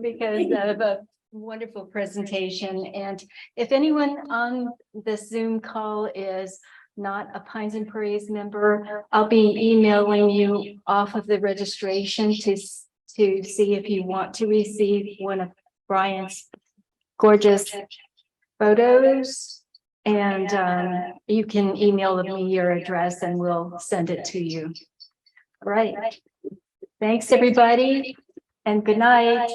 because of a wonderful presentation. And if anyone on the Zoom call is not a Pines and Prairies member, I'll be emailing you off of the registration to see if you want to receive one of Brian's gorgeous photos. And you can email me your address and we'll send it to you. All right. Thanks, everybody, and good night.